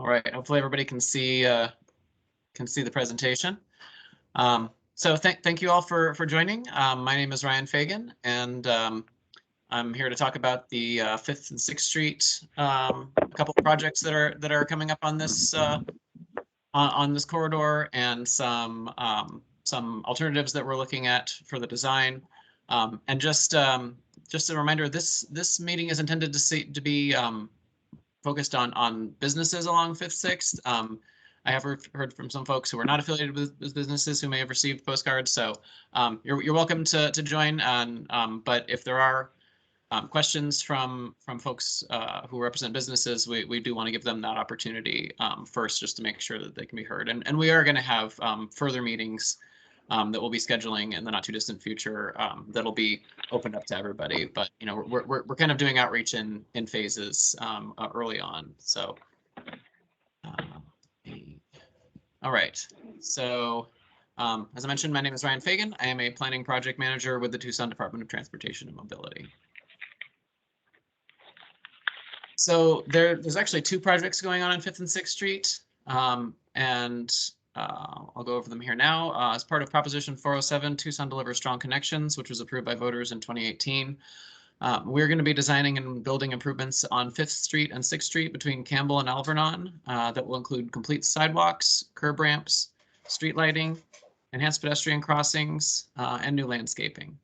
right, hopefully everybody can see the presentation. So thank you all for joining. My name is Ryan Fagan, and I'm here to talk about the 5th and 6th Street, a couple of projects that are coming up on this on this corridor, and some alternatives that we're looking at for the design. And just a reminder, this meeting is intended to be focused on businesses along 5th, 6th. I have heard from some folks who are not affiliated with businesses who may have received postcards. So you're welcome to join. But if there are questions from folks who represent businesses, we do want to give them that opportunity first, just to make sure that they can be heard. And we are going to have further meetings that we'll be scheduling in the not too distant future that'll be opened up to everybody. But we're kind of doing outreach in phases early on. So all right. So as I mentioned, my name is Ryan Fagan. I am a planning project manager with the Tucson Department of Transportation and Mobility. So there's actually 2 projects going on 5th and 6th Street, and I'll go over them here now. As part of Proposition 407, Tucson Delivers Strong Connections, which was approved by voters in 2018. We're going to be designing and building improvements on 5th Street and 6th Street between Campbell and Alvernon that will include complete sidewalks, curb ramps, street lighting, enhanced pedestrian crossings, and new landscaping.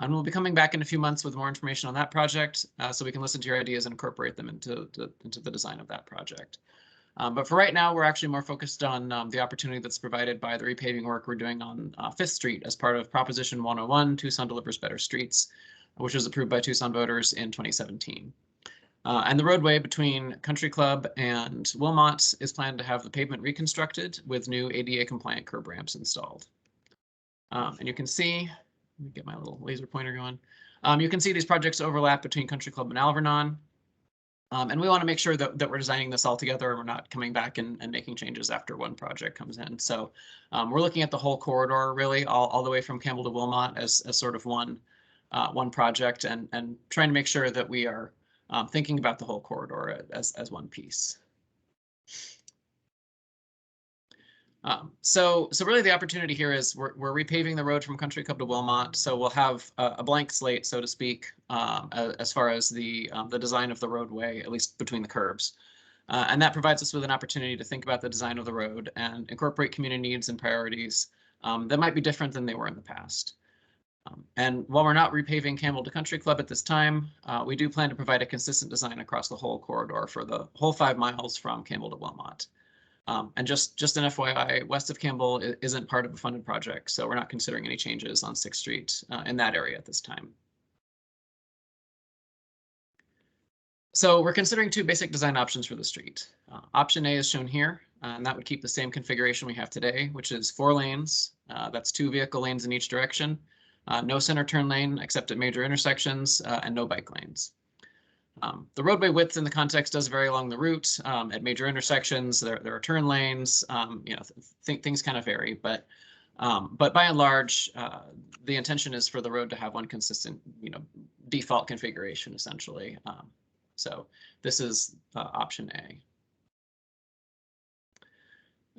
And we'll be coming back in a few months with more information on that project, so we can listen to your ideas and incorporate them into the design of that project. But for right now, we're actually more focused on the opportunity that's provided by the repaving work we're doing on 5th Street as part of Proposition 101, Tucson Delivers Better Streets, which was approved by Tucson voters in 2017. And the roadway between Country Club and Wilmot is planned to have the pavement reconstructed with new ADA-compliant curb ramps installed. And you can see, let me get my little laser pointer going. You can see these projects overlap between Country Club and Alvernon. And we want to make sure that we're designing this all together and we're not coming back and making changes after one project comes in. So we're looking at the whole corridor, really, all the way from Campbell to Wilmot as sort of one project, and trying to make sure that we are thinking about the whole corridor as one piece. So really the opportunity here is we're repaving the road from Country Club to Wilmot, so we'll have a blank slate, so to speak, as far as the design of the roadway, at least between the curbs. And that provides us with an opportunity to think about the design of the road and incorporate community needs and priorities that might be different than they were in the past. And while we're not repaving Campbell to Country Club at this time, we do plan to provide a consistent design across the whole corridor for the whole 5 miles from Campbell to Wilmot. And just an FYI, west of Campbell isn't part of a funded project, so we're not considering any changes on 6th Street in that area at this time. So we're considering 2 basic design options for the street. Option A is shown here, and that would keep the same configuration we have today, which is 4 lanes. That's 2 vehicle lanes in each direction, no center turn lane except at major intersections, and no bike lanes. The roadway width in the context does vary along the route. At major intersections, there are turn lanes. Things kind of vary, but by and large, the intention is for the road to have one consistent, default configuration essentially. So this is option A.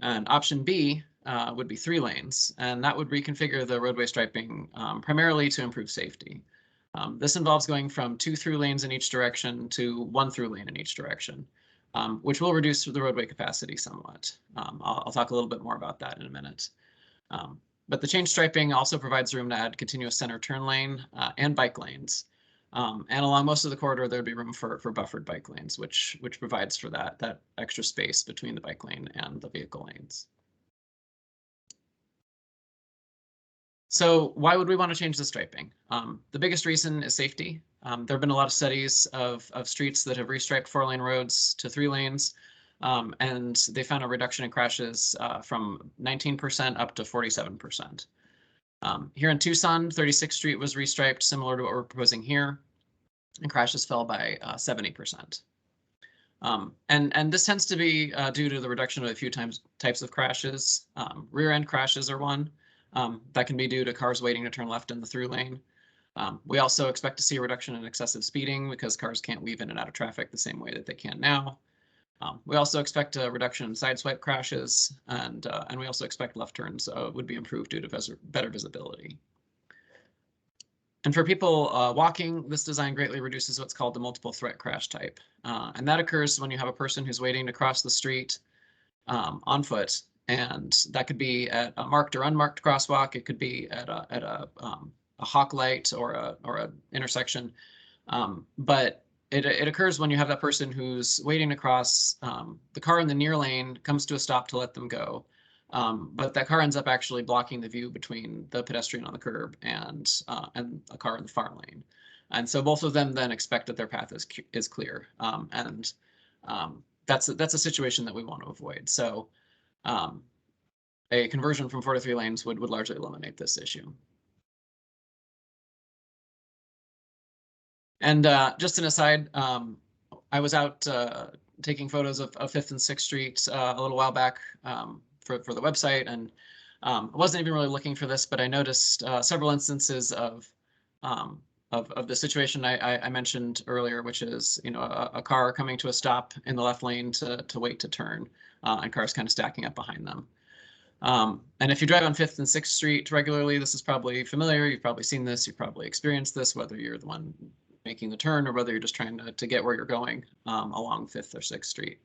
And option B would be 3 lanes, and that would reconfigure the roadway striping primarily to improve safety. This involves going from 2 through lanes in each direction to 1 through lane in each direction, which will reduce the roadway capacity somewhat. I'll talk a little bit more about that in a minute. But the change striping also provides room to add continuous center turn lane and bike lanes. And along most of the corridor, there would be room for buffered bike lanes, which provides for that extra space between the bike lane and the vehicle lanes. So why would we want to change the striping? The biggest reason is safety. There have been a lot of studies of streets that have restriped 4-lane roads to 3 lanes, and they found a reduction in crashes from 19% up to 47%. Here in Tucson, 36th Street was restriped, similar to what we're proposing here, and crashes fell by 70%. And this tends to be due to the reduction of a few types of crashes. Rear end crashes are one. That can be due to cars waiting to turn left in the through lane. We also expect to see a reduction in excessive speeding because cars can't weave in and out of traffic the same way that they can now. We also expect a reduction in sideswipe crashes, and we also expect left turns would be improved due to better visibility. And for people walking, this design greatly reduces what's called the multiple threat crash type. And that occurs when you have a person who's waiting to cross the street on foot. And that could be at a marked or unmarked crosswalk. It could be at a hawk light or a intersection. But it occurs when you have that person who's waiting to cross. The car in the near lane comes to a stop to let them go. But that car ends up actually blocking the view between the pedestrian on the curb and a car in the far lane. And so both of them then expect that their path is clear. That's a situation that we want to avoid. So a conversion from 4 to 3 lanes would largely eliminate this issue. And just an aside, I was out taking photos of 5th and 6th Street a little while back for the website, and I wasn't even really looking for this, but I noticed several instances of the situation I mentioned earlier, which is a car coming to a stop in the left lane to wait to turn, and cars kind of stacking up behind them. And if you drive on 5th and 6th Street regularly, this is probably familiar. You've probably seen this. You've probably experienced this, whether you're the one making the turn or whether you're just trying to get where you're going along 5th or 6th Street.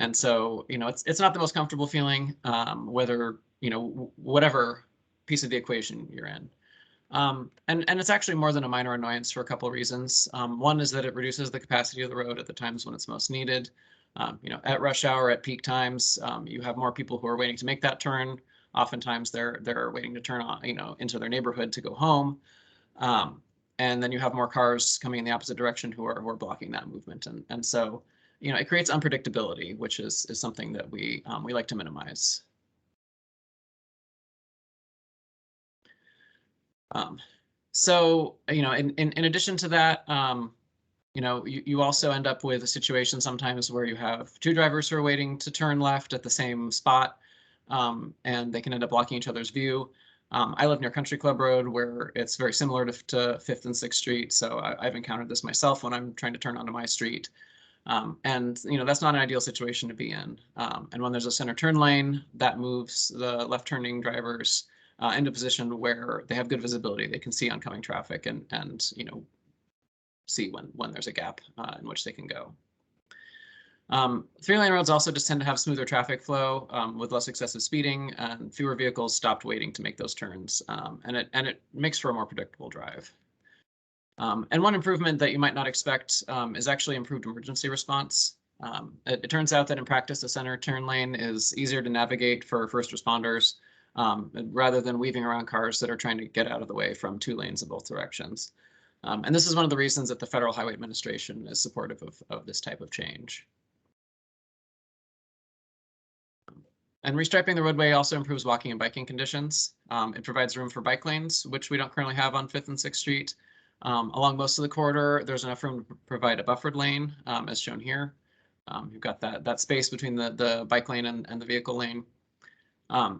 And so, it's not the most comfortable feeling, whether, whatever piece of the equation you're in. And it's actually more than a minor annoyance for a couple of reasons. One is that it reduces the capacity of the road at the times when it's most needed. At rush hour, at peak times, you have more people who are waiting to make that turn. Oftentimes they're waiting to turn on, into their neighborhood to go home. And then you have more cars coming in the opposite direction who are blocking that movement. And so, it creates unpredictability, which is something that we like to minimize. So, in addition to that, you also end up with a situation sometimes where you have 2 drivers who are waiting to turn left at the same spot, and they can end up blocking each other's view. I live near Country Club Road, where it's very similar to 5th and 6th Street, so I've encountered this myself when I'm trying to turn onto my street. And that's not an ideal situation to be in. And when there's a center turn lane, that moves the left turning drivers into a position where they have good visibility. They can see oncoming traffic and see when there's a gap in which they can go. 3-lane roads also just tend to have smoother traffic flow with less excessive speeding and fewer vehicles stopped waiting to make those turns. And it makes for a more predictable drive. And one improvement that you might not expect is actually improved emergency response. It turns out that in practice, a center turn lane is easier to navigate for first responders rather than weaving around cars that are trying to get out of the way from 2 lanes in both directions. And this is one of the reasons that the Federal Highway Administration is supportive of this type of change. And restriping the roadway also improves walking and biking conditions. It provides room for bike lanes, which we don't currently have on 5th and 6th Street. Along most of the corridor, there's enough room to provide a buffered lane, as shown here. You've got that space between the bike lane and the vehicle lane.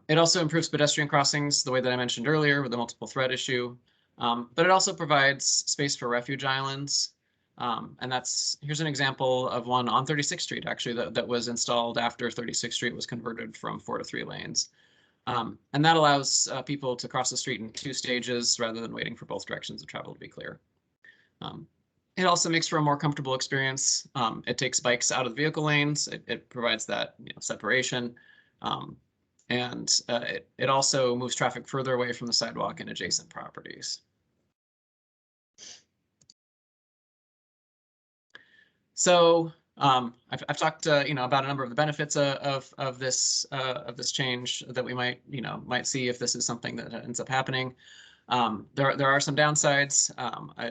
It also improves pedestrian crossings, the way that I mentioned earlier with the multiple threat issue. But it also provides space for refuge islands. And here's an example of one on 36th Street, actually, that was installed after 36th Street was converted from 4 to 3 lanes. And that allows people to cross the street in 2 stages rather than waiting for both directions of travel to be clear. It also makes for a more comfortable experience. It takes bikes out of the vehicle lanes. It provides that separation. And it also moves traffic further away from the sidewalk and adjacent properties. So I've talked about a number of the benefits of this change that we might see if this is something that ends up happening. There are some downsides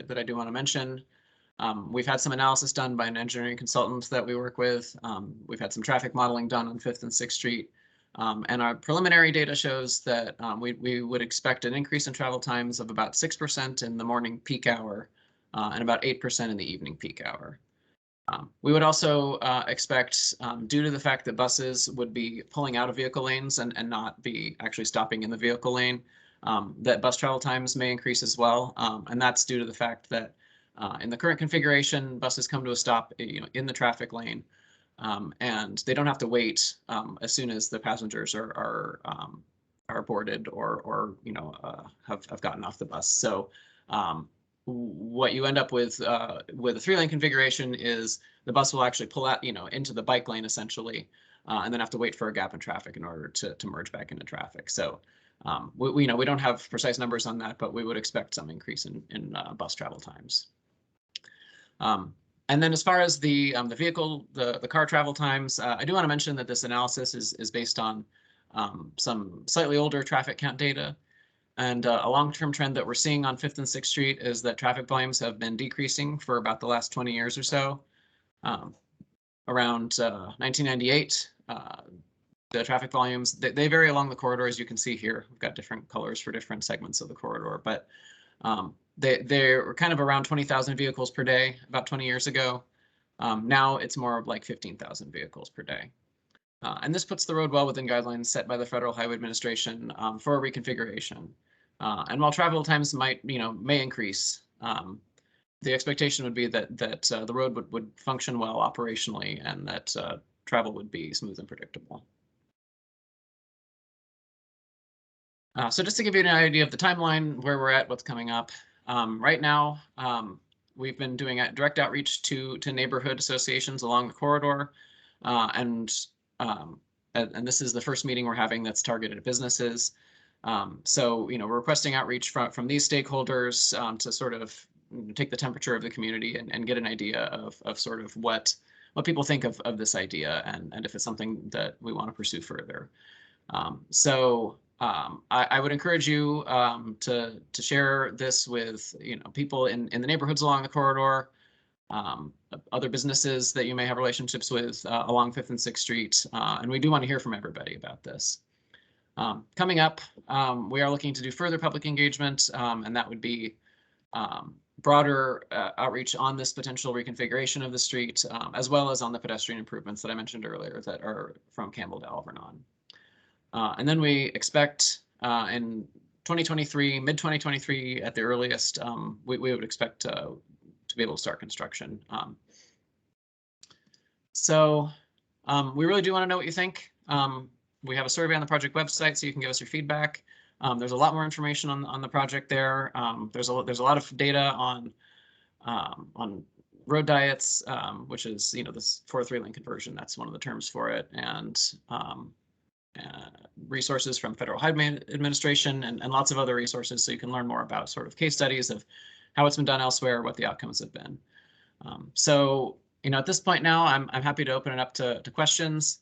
that I do want to mention. We've had some analysis done by an engineering consultant that we work with. We've had some traffic modeling done on 5th and 6th Street. And our preliminary data shows that we would expect an increase in travel times of about 6% in the morning peak hour and about 8% in the evening peak hour. We would also expect, due to the fact that buses would be pulling out of vehicle lanes and not be actually stopping in the vehicle lane, that bus travel times may increase as well. And that's due to the fact that in the current configuration, buses come to a stop in the traffic lane. and they don't have to wait as soon as the passengers are boarded or have gotten off the bus. So what you end up with a 3-lane configuration is the bus will actually pull out into the bike lane essentially, and then have to wait for a gap in traffic in order to merge back into traffic. So we don't have precise numbers on that, but we would expect some increase in bus travel times. And then as far as the car travel times, I do want to mention that this analysis is based on some slightly older traffic count data. And a long-term trend that we're seeing on 5th and 6th Street is that traffic volumes have been decreasing for about the last 20 years or so. Around 1998, the traffic volumes, they vary along the corridor, as you can see here. We've got different colors for different segments of the corridor, but they were kind of around 20,000 vehicles per day about 20 years ago. Now it's more like 15,000 vehicles per day. And this puts the road well within guidelines set by the Federal Highway Administration for a reconfiguration. And while travel times may increase, the expectation would be that the road would function well operationally and that travel would be smooth and predictable. So just to give you an idea of the timeline, where we're at, what's coming up. Right now, we've been doing direct outreach to neighborhood associations along the corridor, and this is the first meeting we're having that's targeted at businesses. So we're requesting outreach from these stakeholders to sort of take the temperature of the community and get an idea of sort of what people think of this idea and if it's something that we want to pursue further. I would encourage you to share this with people in the neighborhoods along the corridor, other businesses that you may have relationships with along 5th and 6th Street, and we do want to hear from everybody about this. Coming up, we are looking to do further public engagement, and that would be broader outreach on this potential reconfiguration of the street, as well as on the pedestrian improvements that I mentioned earlier that are from Campbell to Alvernon. And then we expect in 2023, mid-2023 at the earliest, we would expect to be able to start construction. We really do want to know what you think. We have a survey on the project website, so you can give us your feedback. There's a lot more information on the project there. There's a lot of data on road diets, which is this 4-3 lane conversion. That's one of the terms for it, and resources from Federal Highway Administration and lots of other resources, so you can learn more about sort of case studies of how it's been done elsewhere, what the outcomes have been. At this point now, I'm happy to open it up to questions.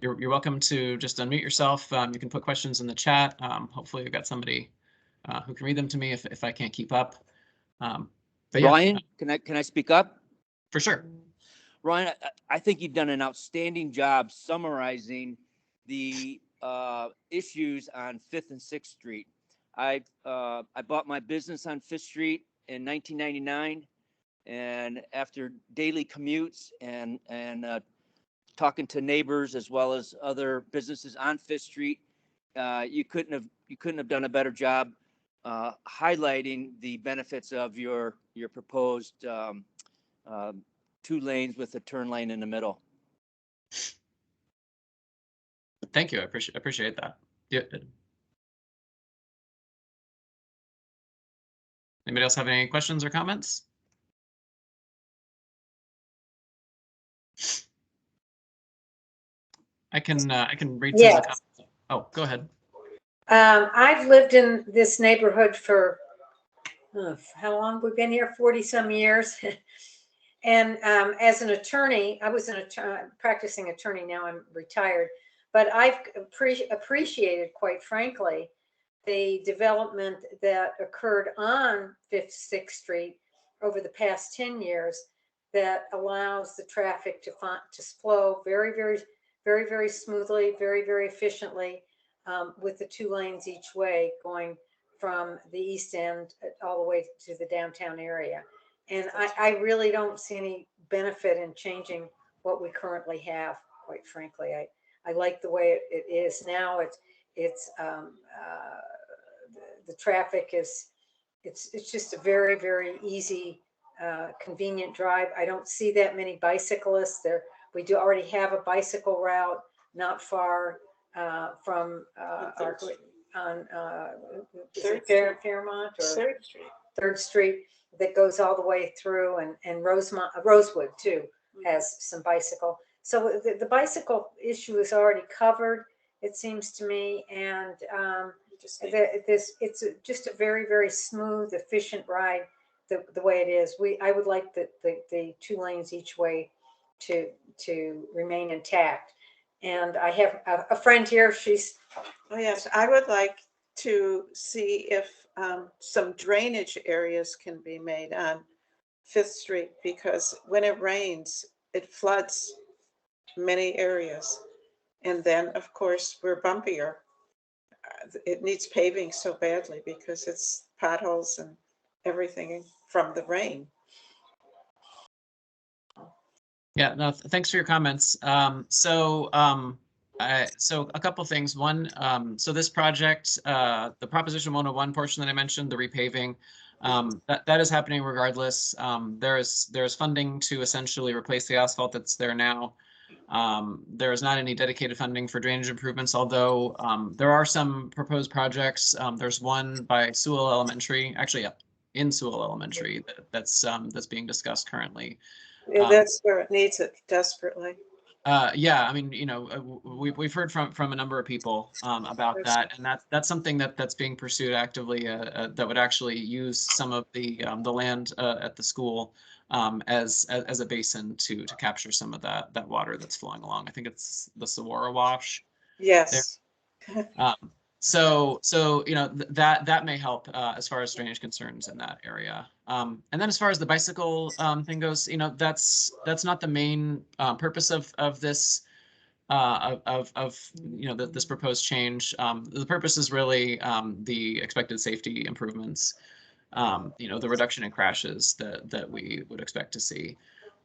You're welcome to just unmute yourself. You can put questions in the chat. Hopefully you've got somebody who can read them to me if I can't keep up. Ryan, can I speak up? For sure. Ryan, I think you've done an outstanding job summarizing the issues on 5th and 6th Street. I bought my business on 5th Street in 1999, and after daily commutes and talking to neighbors as well as other businesses on 5th Street, you couldn't have done a better job highlighting the benefits of your proposed 2 lanes with a turn lane in the middle. Thank you. I appreciate that. Yeah. Anybody else have any questions or comments? I can read some of the comments. Oh, go ahead. I've lived in this neighborhood for how long? We've been here 40 some years. And as an attorney, I was a practicing attorney. Now I'm retired, but I've appreciated, quite frankly, the development that occurred on 5th, 6th Street over the past 10 years that allows the traffic to flow very, very, very, very smoothly, very, very efficiently, with the 2 lanes each way going from the east end all the way to the downtown area. And I really don't see any benefit in changing what we currently have, quite frankly. I like the way it is now. The traffic it's just a very, very easy convenient drive. I don't see that many bicyclists there. We do already have a bicycle route not far from our, on is it Fairmont or Third Street. 3rd Street that goes all the way through, and Rosewood too has some bicycle. So the bicycle issue is already covered, it seems to me, and it's just a very, very smooth, efficient ride the way it is. I would like the 2 lanes each way to remain intact. And I have a friend here, she's. Oh, yes, I would like to see if some drainage areas can be made on 5th Street, because when it rains, it floods many areas. And then, of course, we're bumpier. It needs paving so badly because it's potholes and everything from the rain. Yeah, no, thanks for your comments. So a couple things. One, so this project, the Proposition 101 portion that I mentioned, the repaving, that is happening regardless. There is funding to essentially replace the asphalt that's there now. There is not any dedicated funding for drainage improvements, although there are some proposed projects. There's one by Sewell Elementary, actually in Sewell Elementary, that's being discussed currently. That's where it needs it desperately. Yeah, I mean, we've heard from a number of people about that, and that's something that's being pursued actively. That would actually use some of the land at the school as a basin to capture some of that water that's flowing along. I think it's the Saguaro Wash. Yes. So that may help as far as drainage concerns in that area. And then as far as the bicycle thing goes, that's not the main purpose of this this proposed change. The purpose is really the expected safety improvements. The reduction in crashes that we would expect to see.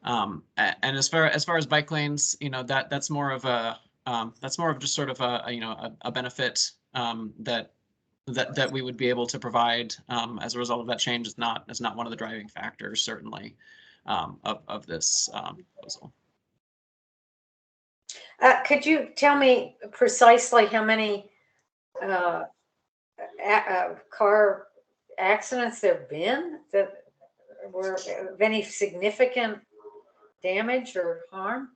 And as far as bike lanes, that's more of just sort of a benefit that we would be able to provide as a result of that change. Is not one of the driving factors, certainly, of this proposal. Could you tell me precisely how many car accidents there have been that were of any significant damage or harm?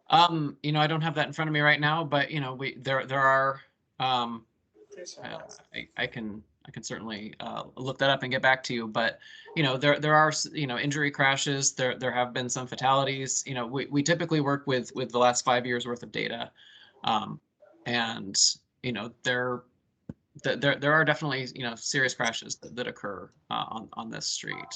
I don't have that in front of me right now, but there are. I can certainly look that up and get back to you. But there are injury crashes. There have been some fatalities. We typically work with the last 5 years worth of data, and there are definitely serious crashes that occur on this street.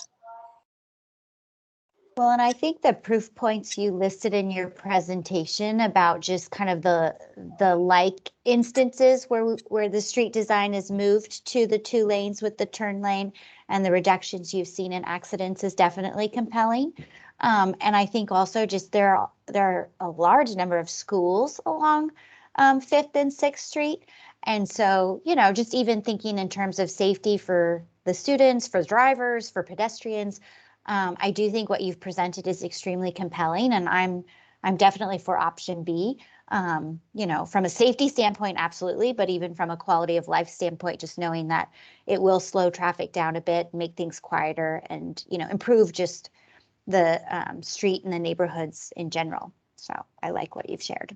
Well, and I think the proof points you listed in your presentation about just kind of the like instances where the street design is moved to the 2 lanes with the turn lane and the reductions you've seen in accidents is definitely compelling. And I think also just there are a large number of schools along 5th and 6th Street. And so, just even thinking in terms of safety for the students, for drivers, for pedestrians, I do think what you've presented is extremely compelling, and I'm definitely for option B. From a safety standpoint, absolutely, but even from a quality of life standpoint, just knowing that it will slow traffic down a bit, make things quieter, and improve just the street and the neighborhoods in general. So I like what you've shared.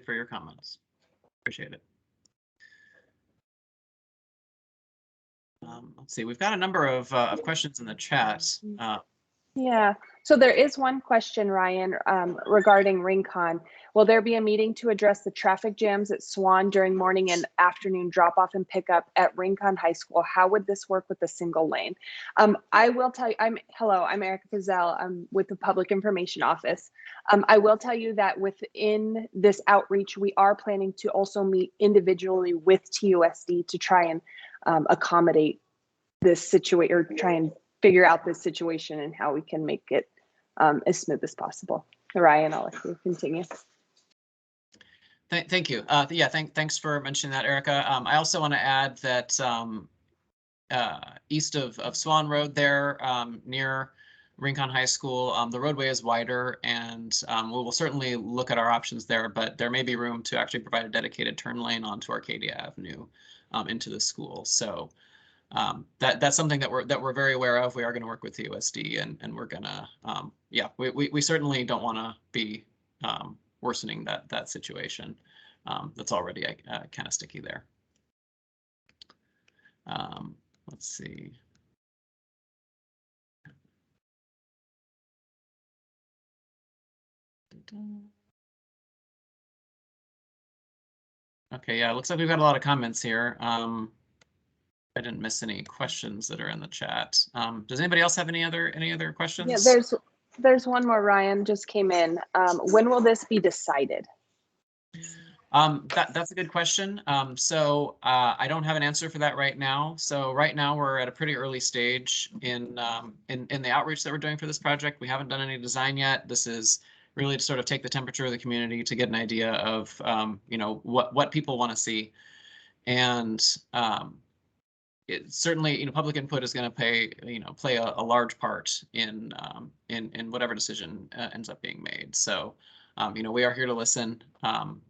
For your comments, appreciate it. Let's see, we've got a number of questions in the chat. Yeah, so there is one question, Ryan, regarding Rincon. Will there be a meeting to address the traffic jams at Swan during morning and afternoon drop-off and pickup at Rincon High School? How would this work with a single lane? I will tell you, I'm Erica Fazell. I'm with the Public Information Office. I will tell you that within this outreach, we are planning to also meet individually with TUSD to try and accommodate this situation, or try and figure out this situation and how we can make it as smooth as possible. Ryan, I'll let you continue. Thank you. Yeah, thanks for mentioning that, Erica. I also want to add that east of Swan Road there, near Rincon High School. The roadway is wider, and we will certainly look at our options there, but there may be room to actually provide a dedicated turn lane onto Arcadia Avenue into the school. So that's something that we're very aware of. We are going to work with the USD, and we're gonna yeah, we certainly don't want to be worsening that situation that's already kind of sticky there. Let's see. Okay, yeah, it looks like we've got a lot of comments here. I didn't miss any questions that are in the chat. Does anybody else have any other questions? Yeah, there's one more, Ryan, just came in. When will this be decided? That's a good question. I don't have an answer for that right now. So right now we're at a pretty early stage in the outreach that we're doing for this project. We haven't done any design yet. This is really to sort of take the temperature of the community to get an idea of you know, what people want to see, and it certainly, you know, public input is going to play a large part in whatever decision ends up being made. So you know, we are here to listen,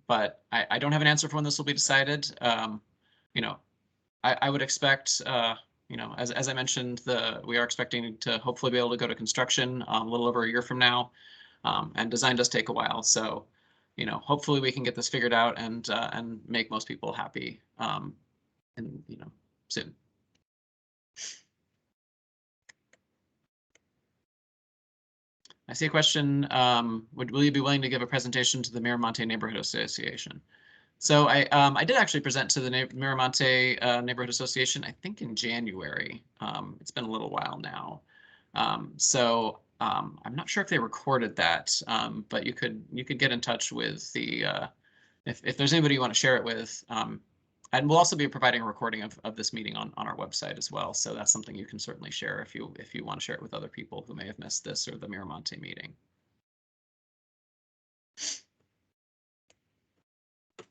but I don't have an answer for when this will be decided. You know, I would expect, you know, as I mentioned, we are expecting to hopefully be able to go to construction a little over a year from now, and design does take a while. So, you know, hopefully we can get this figured out and make most people happy, and you know, soon. I see a question. Will you be willing to give a presentation to the Miramonte Neighborhood Association? So I did actually present to the Miramonte Neighborhood Association, I think in January. It's been a little while now. I'm not sure if they recorded that, but you could get in touch with the if there's anybody you want to share it with. And we'll also be providing a recording of this meeting on our website as well. So that's something you can certainly share if you want to share it with other people who may have missed this or the Miramonte meeting.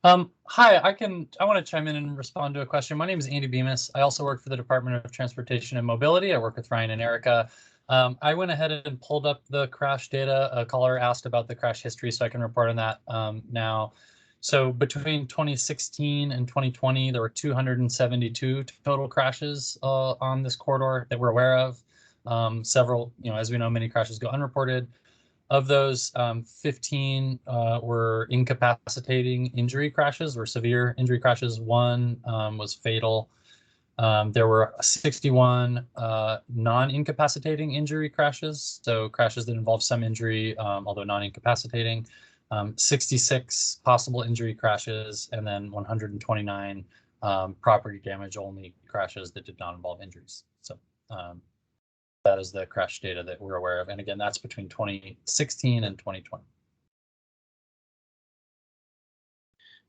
Hi, I want to chime in and respond to a question. My name is Andy Bemis. I also work for the Department of Transportation and Mobility. I work with Ryan and Erica. I went ahead and pulled up the crash data. A caller asked about the crash history, so I can report on that now. So between 2016 and 2020, there were 272 total crashes on this corridor that we're aware of. Several, you know, as we know, many crashes go unreported. Of those, 15 were incapacitating injury crashes, were severe injury crashes. One was fatal. There were 61 non-incapacitating injury crashes, so crashes that involve some injury, although non-incapacitating. 66 possible injury crashes, and then 129 property damage only crashes that did not involve injuries. So that is the crash data that we're aware of. And again, that's between 2016 and 2020.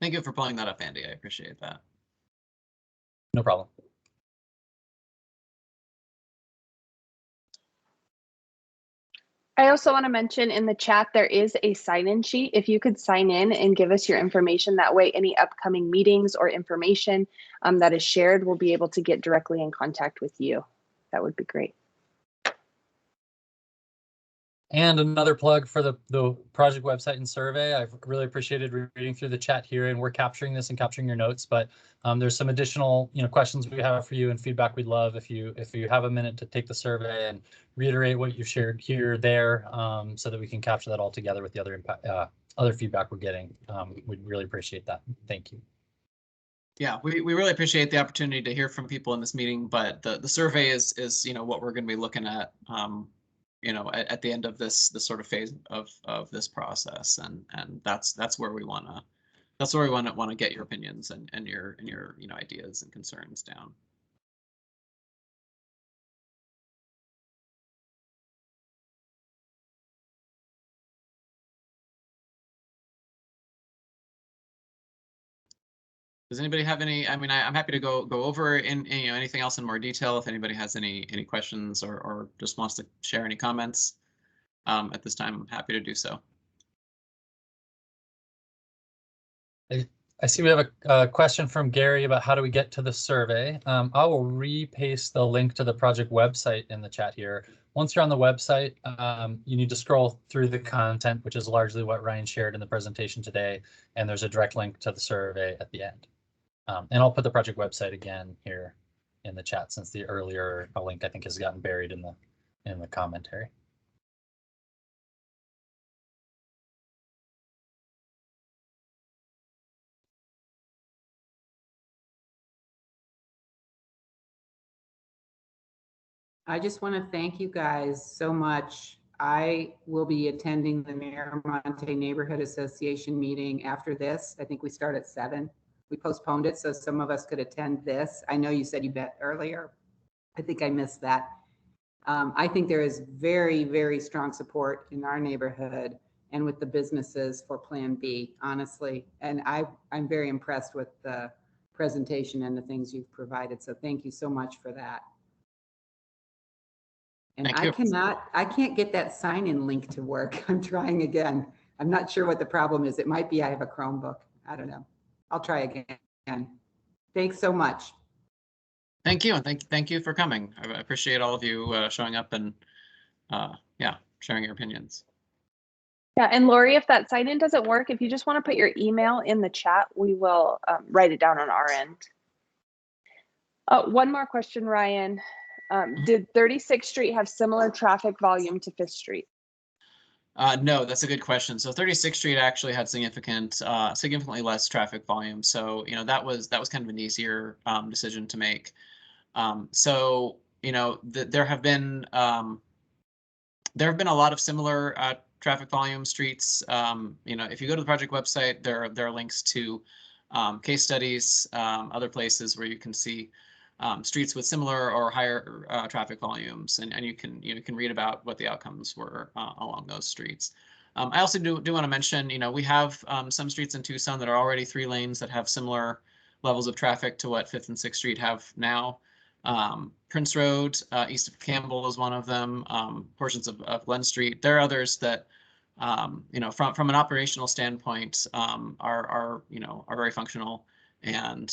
Thank you for pulling that up, Andy. I appreciate that. No problem. I also want to mention in the chat, there is a sign-in sheet. If you could sign in and give us your information, that way any upcoming meetings or information that is shared, we'll be able to get directly in contact with you. That would be great. And another plug for the project website and survey. I've really appreciated reading through the chat here, and we're capturing this and capturing your notes. But there's some additional, you know, questions we have for you and feedback we'd love if you have a minute to take the survey and reiterate what you've shared here there, so that we can capture that all together with the other feedback we're getting. We'd really appreciate that. Thank you. Yeah, we really appreciate the opportunity to hear from people in this meeting, but the survey is you know, what we're going to be looking at you know, at the end of this sort of phase of this process, and that's where we want to get your opinions and your you know, ideas and concerns down. Does anybody have any? I mean, I'm happy to go over in you know, anything else in more detail if anybody has any questions or just wants to share any comments. At this time, I'm happy to do so. I see we have a question from Gary about how do we get to the survey. I will repaste the link to the project website in the chat here. Once you're on the website, you need to scroll through the content, which is largely what Ryan shared in the presentation today. And there's a direct link to the survey at the end. And I'll put the project website again here in the chat, since the earlier link I think has gotten buried in the commentary. I just want to thank you guys so much. I will be attending the Miramonte Neighborhood Association meeting after this. I think we start at 7. We postponed it so some of us could attend this. I know you said you bet earlier. I think I missed that. I think there is very, very strong support in our neighborhood and with the businesses for Plan B, honestly. And I'm very impressed with the presentation and the things you've provided. So thank you so much for that. And Thank you. I can't get that sign-in link to work. I'm trying again. I'm not sure what the problem is. It might be I have a Chromebook. I don't know. I'll try again. Thanks so much. Thank you, and thank you for coming. I appreciate all of you showing up and yeah, sharing your opinions. Yeah, and Lori, if that sign-in doesn't work, if you just want to put your email in the chat, we will write it down on our end. One more question, Ryan. Did 36th Street have similar traffic volume to 5th Street? No, that's a good question. So 36th Street actually had significantly less traffic volume. So, you know, that was kind of an easier decision to make. So, you know, there have been a lot of similar traffic volume streets. You know, if you go to the project website, there are links to case studies, other places where you can see streets with similar or higher traffic volumes, and you can read about what the outcomes were along those streets. I also do want to mention, you know, we have some streets in Tucson that are already 3 lanes that have similar levels of traffic to what 5th and 6th Street have now. Prince Road, east of Campbell is one of them, portions of Glen Street. There are others that, you know, from an operational standpoint, are very functional. And,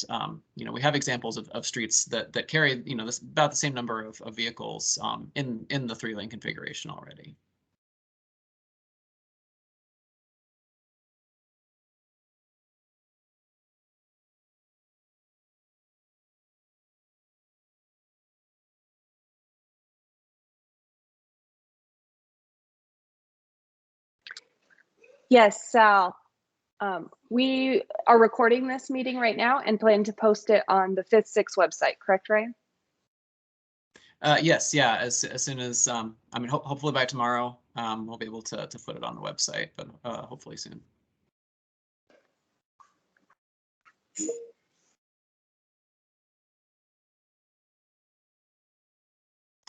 you know, we have examples of streets that carry, you know, about the same number of vehicles in the 3-lane configuration already. Yes, Sal. We are recording this meeting right now and plan to post it on the 5th, 6th website, correct, Ryan? Yes, yeah, as soon as, I mean, hopefully by tomorrow, we'll be able to put it on the website, but hopefully soon.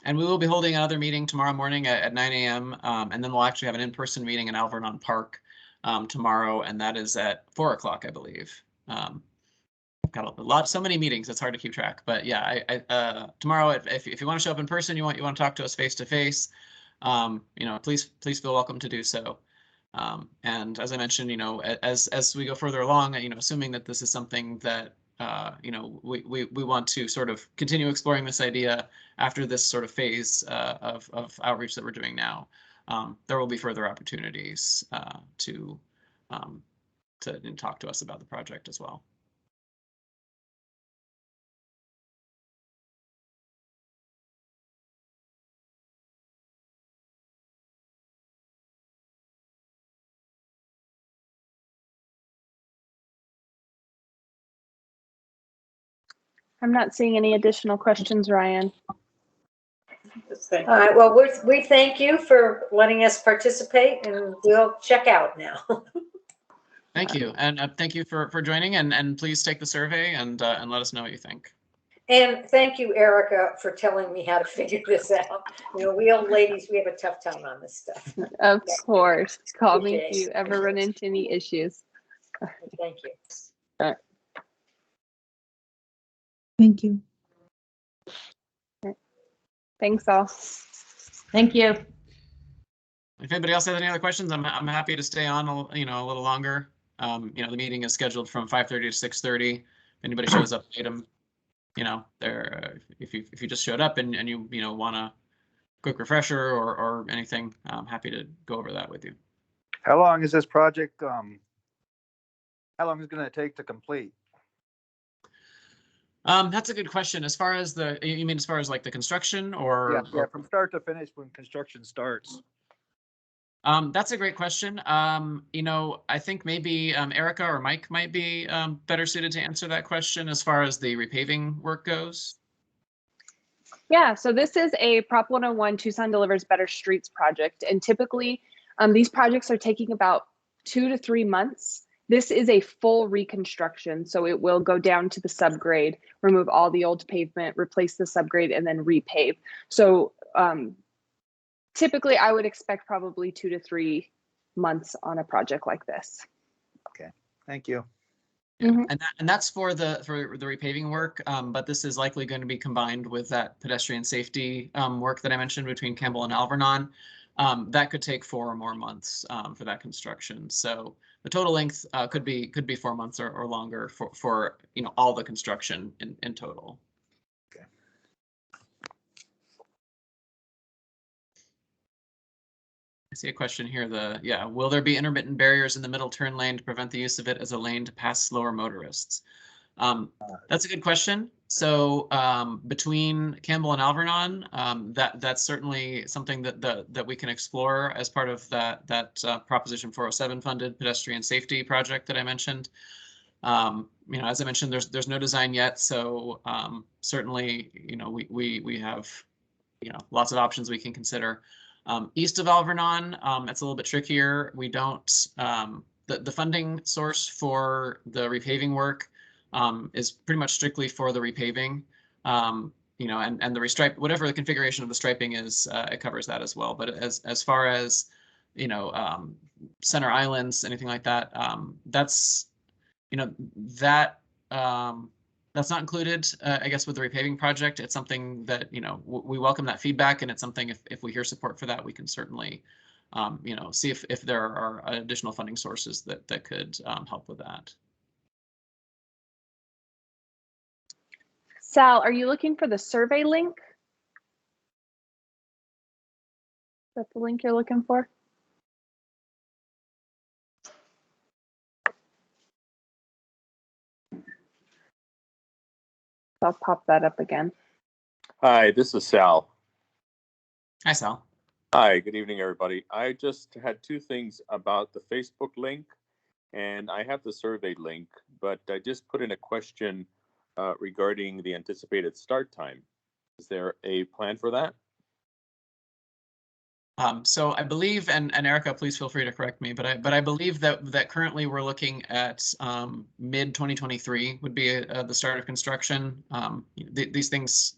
And we will be holding another meeting tomorrow morning at 9 a.m. And then we'll actually have an in-person meeting in Alvernon Park tomorrow, and that is at 4 o'clock, I believe. Got so many meetings, it's hard to keep track. But yeah, tomorrow, if you want to show up in person, you want to talk to us face to face, you know, please feel welcome to do so. And as I mentioned, you know, as we go further along, you know, assuming that this is something that you know, we want to sort of continue exploring this idea after this sort of phase of outreach that we're doing now, there will be further opportunities to talk to us about the project as well. I'm not seeing any additional questions, Ryan. All right, well, we thank you for letting us participate, and we'll check out now. Thank you, and thank you for joining, and please take the survey and let us know what you think. And thank you, Erica, for telling me how to figure this out. You know, we old ladies, we have a tough time on this stuff. Of course. Call me Okay. if you ever run into any issues. Thank you. Thank you. Thanks all. Thank you. If anybody else has any other questions, I'm happy to stay on, you know, a little longer. The meeting is scheduled from 5:30 to 6:30. If anybody shows up late, if you just showed up and you want a quick refresher or anything, I'm happy to go over that with you. How long is this project? How long is it going to take to complete? That's a good question. As far as you mean as far as like the construction or? Yeah, from start to finish when construction starts. That's a great question. I think maybe Erica or Mike might be better suited to answer that question as far as the repaving work goes. Yeah, so this is a Prop 101 Tucson Delivers Better Streets project. And typically these projects are taking about 2 to 3 months. This is a full reconstruction. So it will go down to the subgrade, remove all the old pavement, replace the subgrade, and then repave. So typically I would expect probably 2 to 3 months on a project like this. Okay, thank you. Yeah. And that's for the repaving work, but this is likely going to be combined with that pedestrian safety work that I mentioned between Campbell and Alvernon. That could take 4 or more months for that construction. So the total length could be 4 months or longer for all the construction in total. Okay. I see a question here. Will there be intermittent barriers in the middle turn lane to prevent the use of it as a lane to pass slower motorists? That's a good question. So between Campbell and Alvernon, that's certainly something that we can explore as part of that Proposition 407 funded pedestrian safety project that I mentioned. As I mentioned, there's no design yet, so certainly we have lots of options we can consider. East of Alvernon, it's a little bit trickier. We don't, the funding source for the repaving work is pretty much strictly for the repaving, and the restripe, whatever the configuration of the striping is, it covers that as well. But as far as, center islands, anything like that, that's not included, I guess, with the repaving project. It's something that, we welcome that feedback, and it's something if we hear support for that, we can certainly, see if there are additional funding sources that could help with that. Sal, are you looking for the survey link? Is that the link you're looking for? I'll pop that up again. Hi, this is Sal. Hi, Sal. Hi, good evening, everybody. I just had 2 things about the Facebook link, and I have the survey link, but I just put in a question regarding the anticipated start time. Is there a plan for that? So I believe, and Erica, please feel free to correct me, but I believe that currently we're looking at mid 2023 would be the start of construction. These things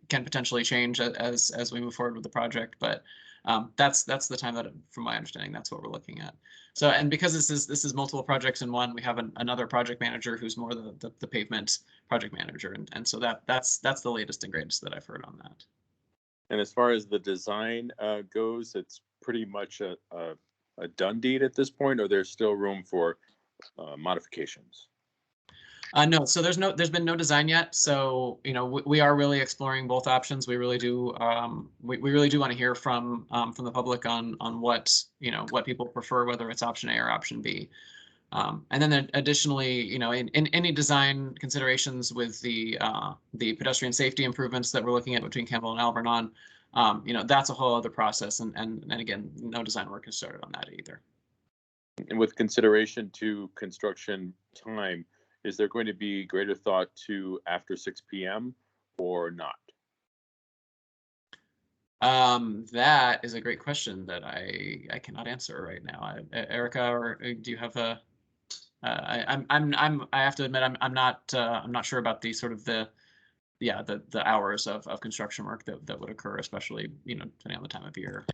can potentially change as we move forward with the project, but that's the time that, from my understanding, that's what we're looking at. So, and because this is multiple projects in one, we have another project manager who's more the pavement project manager, and so that's the latest and greatest that I've heard on that. And as far as the design goes, it's pretty much a done deed at this point, or there's still room for modifications? No, so there's been no design yet. So we are really exploring both options. We really do we really do want to hear from the public on what what people prefer, whether it's option A or option B. And then additionally, in any design considerations with the pedestrian safety improvements that we're looking at between Campbell and Alvernon, that's a whole other process. And again, no design work has started on that either. And with consideration to construction time, is there going to be greater thought to after 6 p.m. or not? That is a great question that I cannot answer right now. Erica, or do you have a? I have to admit I'm not sure about the sort of the hours of construction work that would occur, especially depending on the time of year.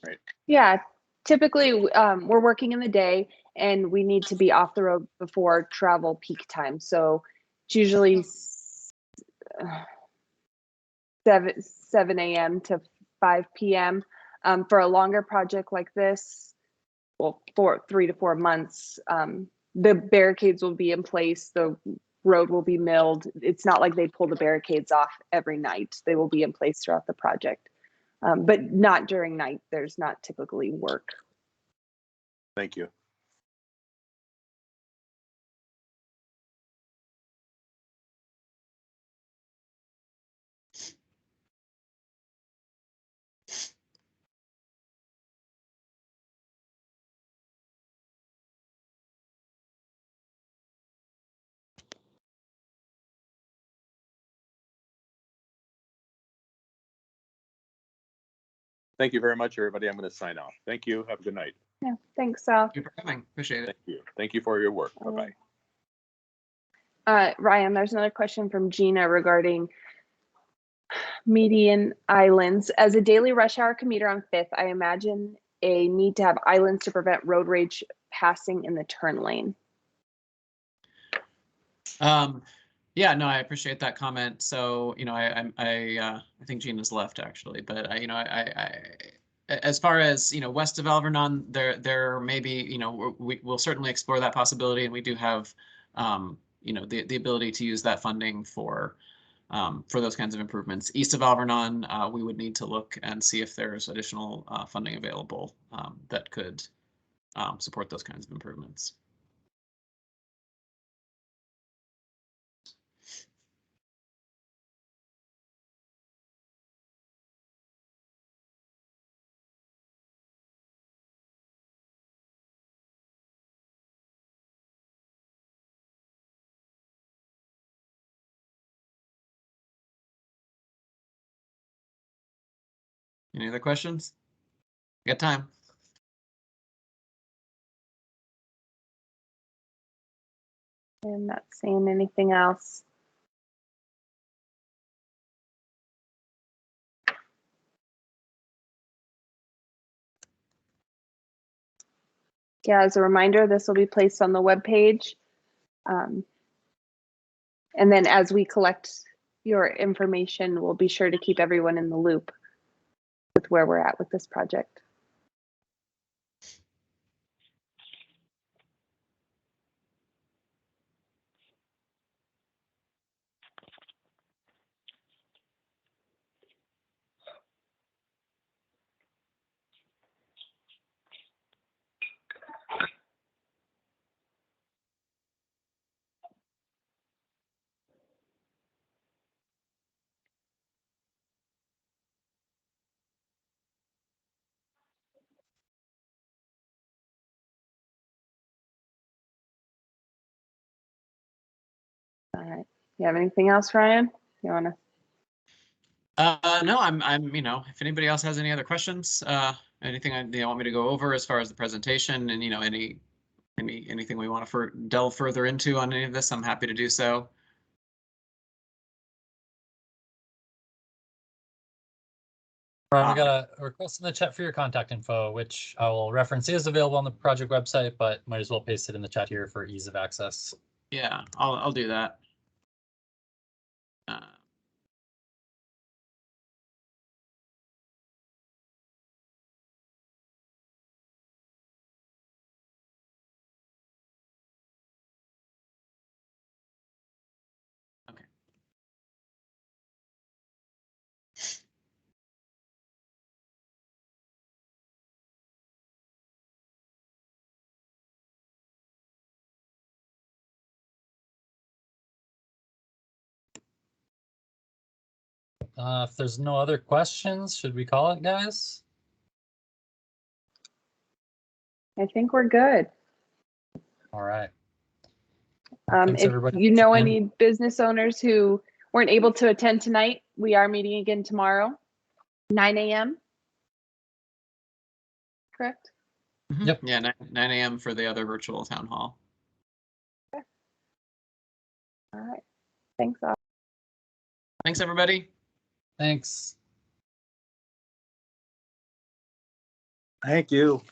Right. Yeah, typically we're working in the day and we need to be off the road before travel peak time. So it's usually 7 a.m. to 5 p.m. For a longer project like this, well, 3 to 4 months, the barricades will be in place, the road will be milled. It's not like they pull the barricades off every night. They will be in place throughout the project, but not during night. There's not typically work. Thank you. Thank you very much, everybody. I'm going to sign off. Thank you. Have a good night. Yeah, thanks, Sal. Thank you for coming. Appreciate it. Thank you. Thank you for your work. Bye-bye. Ryan, there's another question from Gina regarding median islands. As a daily rush hour commuter on 5th, I imagine a need to have islands to prevent road rage passing in the turn lane. Yeah, no, I appreciate that comment. So, you know, I think Gina's left actually, but you know, as far as, you know, west of Alvernon, there may be, you know, we'll certainly explore that possibility, and we do have, you know, the ability to use that funding for those kinds of improvements. East of Alvernon, we would need to look and see if there's additional funding available that could support those kinds of improvements. Any other questions? Got time. I'm not seeing anything else. Yeah, as a reminder, this will be placed on the webpage. And then as we collect your information, we'll be sure to keep everyone in the loop with where we're at with this project. All right. You have anything else, Ryan? You want to? No, I'm, you know, if anybody else has any other questions, anything they want me to go over as far as the presentation, and, you know, anything we want to delve further into on any of this, I'm happy to do so. Brian, we got a request in the chat for your contact info, which I will reference. It is available on the project website, but might as well paste it in the chat here for ease of access. Yeah, I'll do that. Okay. If there's no other questions, should we call it, guys? I think we're good. All right. If everybody. you know any business owners who weren't able to attend tonight, we are meeting again tomorrow, 9 a.m. Correct? Yep. Yeah, 9 a.m. for the other virtual town hall. Okay. All right. Thanks, all. Thanks, everybody. Thanks. Thank you.